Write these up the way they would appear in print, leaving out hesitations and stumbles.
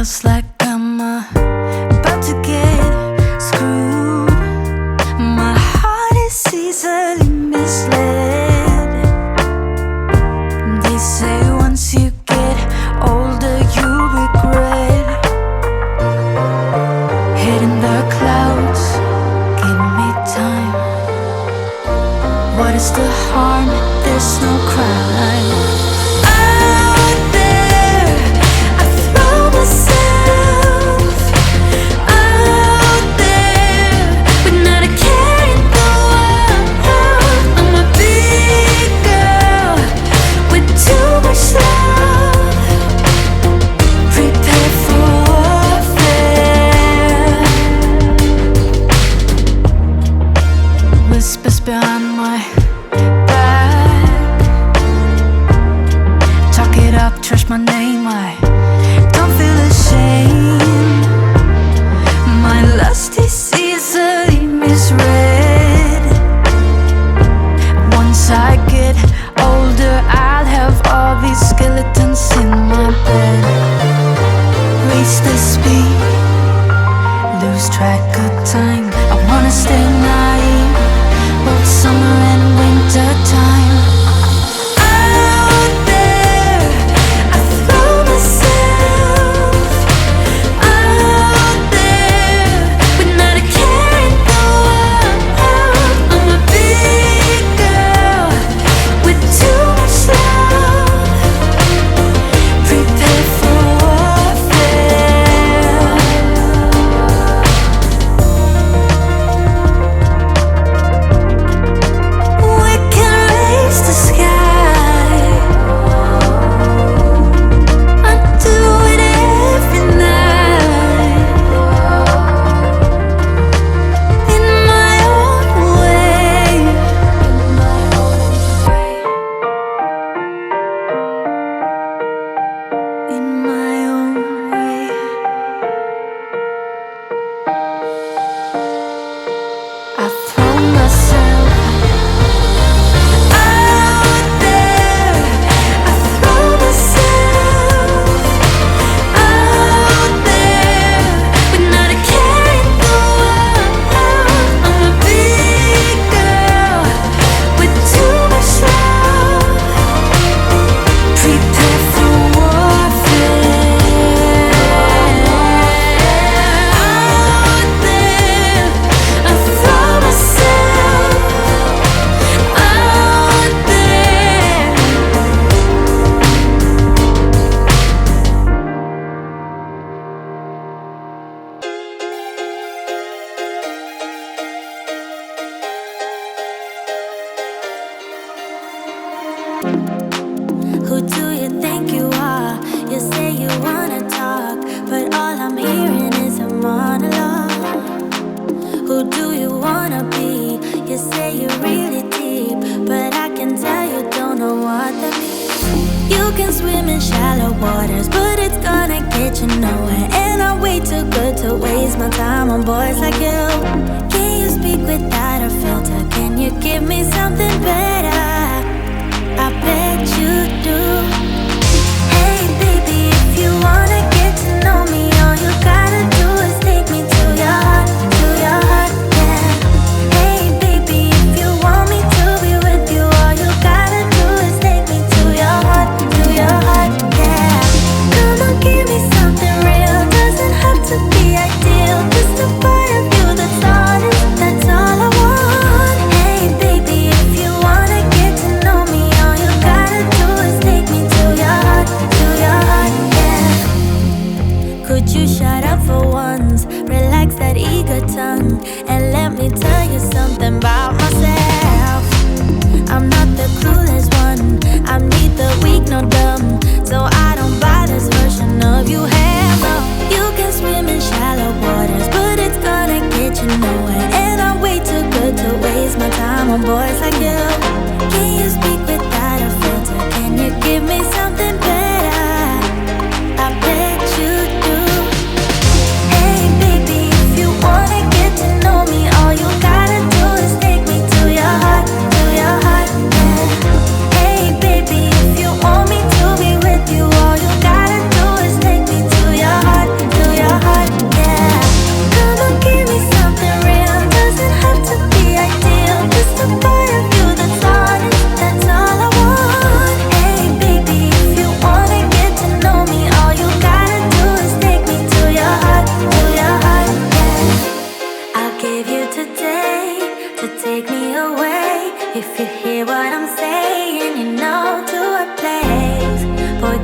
Feels like I'm about to get screwed. My heart is easily misled. They say once you get older you regret. Hitting the clouds, give me time. What is the harm? There's no crime. Whispers behind my back, talk it up, trash my name. I don't feel ashamed. My lust is easily misread. Once I get older, I'll have all these skeletons in my bed. Raise the speed, lose track of time. I wanna stay naive, both summer and winter time. Out there, I throw myself out there, but not a care in the world. I'm a big girl with too much love. Prepare for who do you think you are? You say you wanna talk, but all I'm hearing is a monologue. Who do you wanna be? You say you're really deep, but I can tell you don't know what that means. You can swim in shallow waters, but it's gonna get you nowhere. And I'm way too good to waste my time on boys like you. Can you speak without a filter? Can you give me something better? I bet you do. Hey baby, if you wanna get to know me, all you gotta do is take me to your heart, yeah. Hey baby, if you want me to be with you, all you gotta do is take me to your heart, yeah. Come on, give me something real, doesn't have to be ideal, just a part of you that's honest, that's all I want. Hey baby, if you wanna get to know me, all you gotta do is take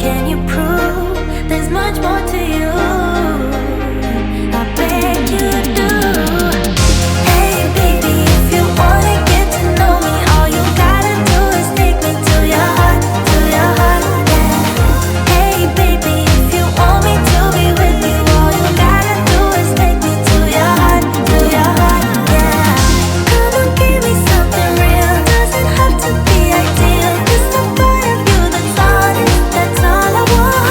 can you prove there's much more to you? I beg you do. Hey baby, if you wanna get to know me, all you gotta do is take me to your heart, yeah. Hey baby, if you want me to be with you, all you gotta do is take me to your heart, yeah. Come on, give me something real, doesn't have to be ideal, just a part of you that's honest, that's all I want.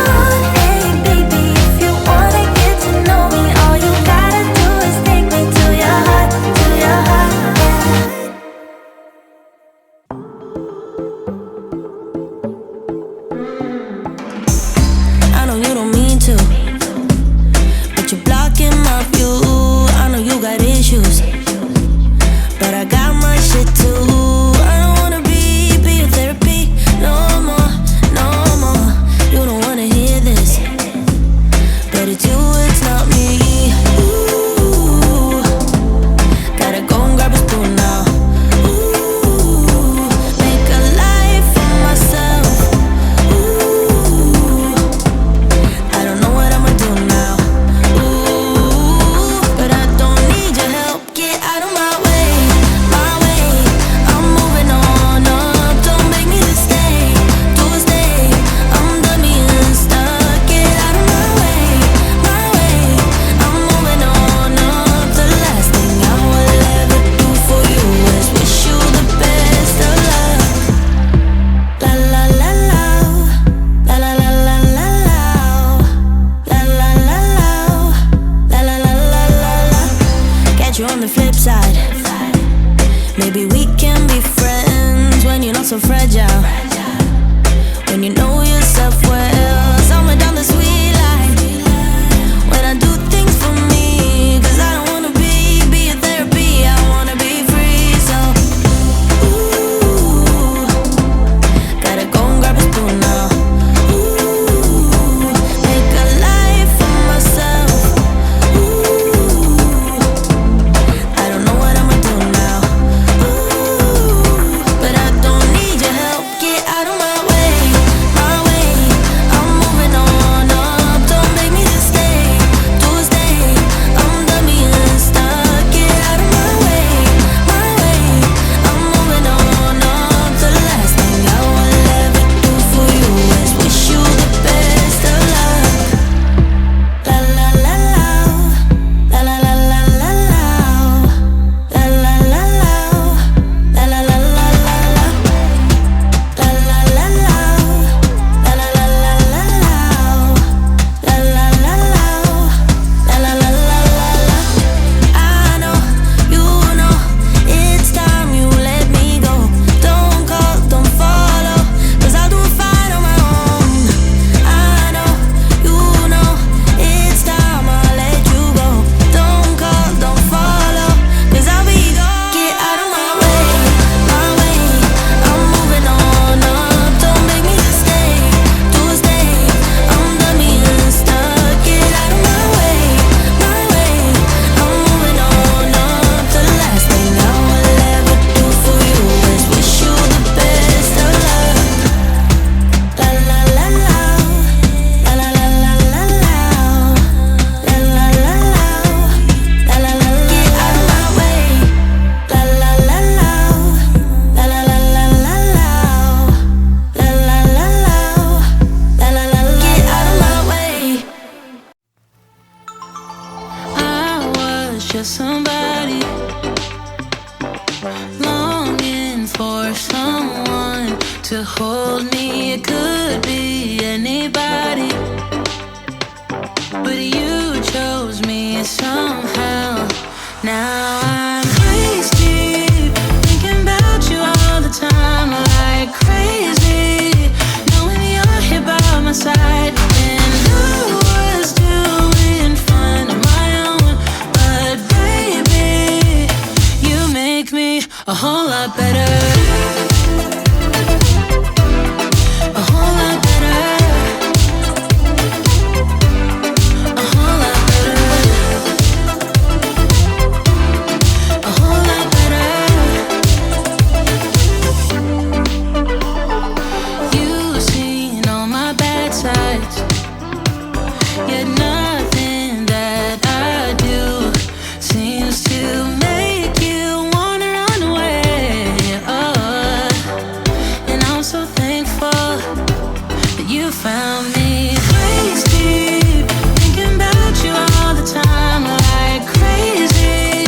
you found me. Waist deep, thinking about you all the time like crazy.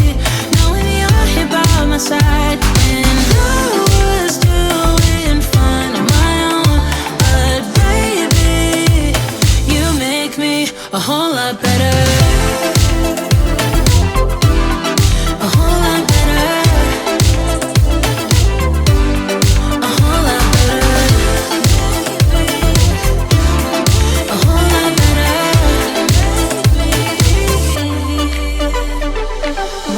Knowing you're here by my side. And I was doing fine on my own, but baby, you make me a whole lot better. A whole lot better. A whole lot better. A whole lot better.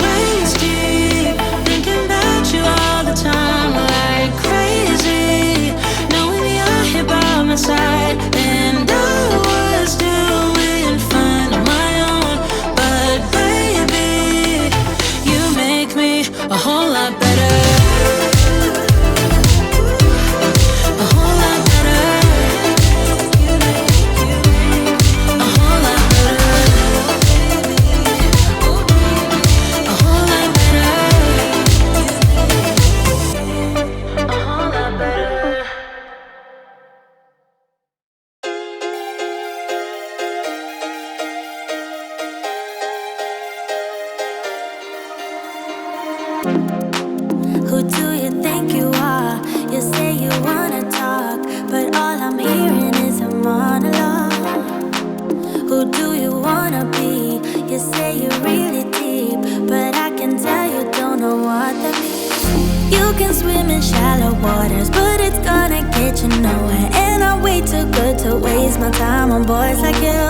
Waist deep, thinking about you all the time like crazy. Knowing you're here by my side. And I was doing fine on my own, but baby, you make me a whole lot better. A whole lot better. A whole lot better. A whole lot better. A whole lot better. Who do you think you are? You say you wanna talk, but all I'm hearing is a monologue. Who do you wanna be? You say you're really deep, but I can tell you don't know what that means. You can swim in shallow waters, but it's gonna get you nowhere. And I'm way too good to waste my time on boys like you.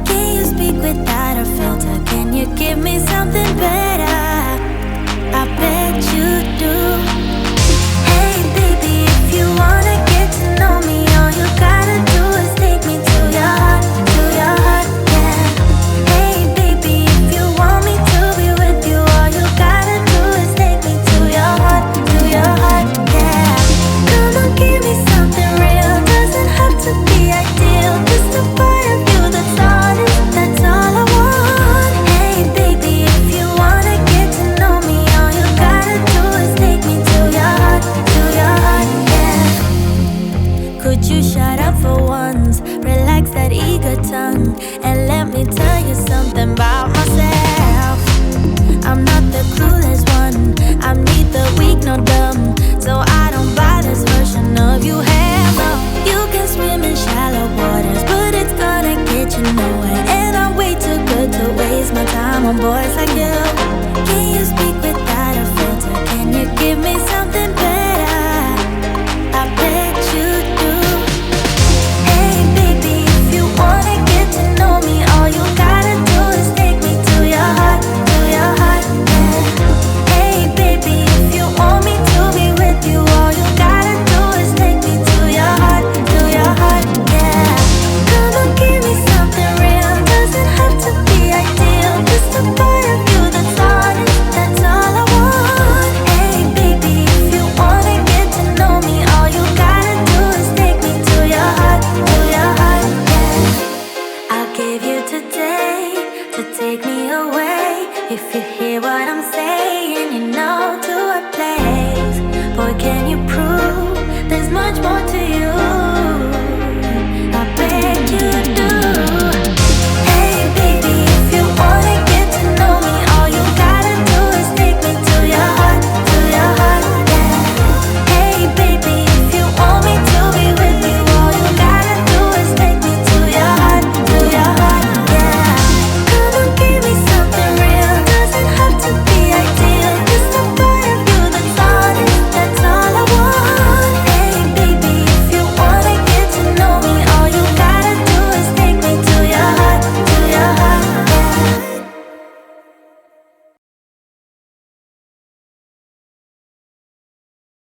Can you speak without a filter? Can you give me something better? I bet you do. Hey baby, if you wanna get to know me, all you gotta do is take me to your heart, yeah. Hey baby, if you want me to be with you, all you gotta do is take me to your heart, yeah. Come on, give me something real, doesn't have to be ideal, just a part of you that's honest, that's all I want. Hey baby, if you wanna get to know me, all you gotta do is take me to your heart, yeah. Could you shut up for once, relax that eager tongue, and let me tell you something about myself. I'm not the clueless one, I'm neither weak nor dumb, so I don't buy this version of you. Hell no. You can swim in shallow waters, but it's gonna get you nowhere. And I'm way too good to waste my time on boys like you.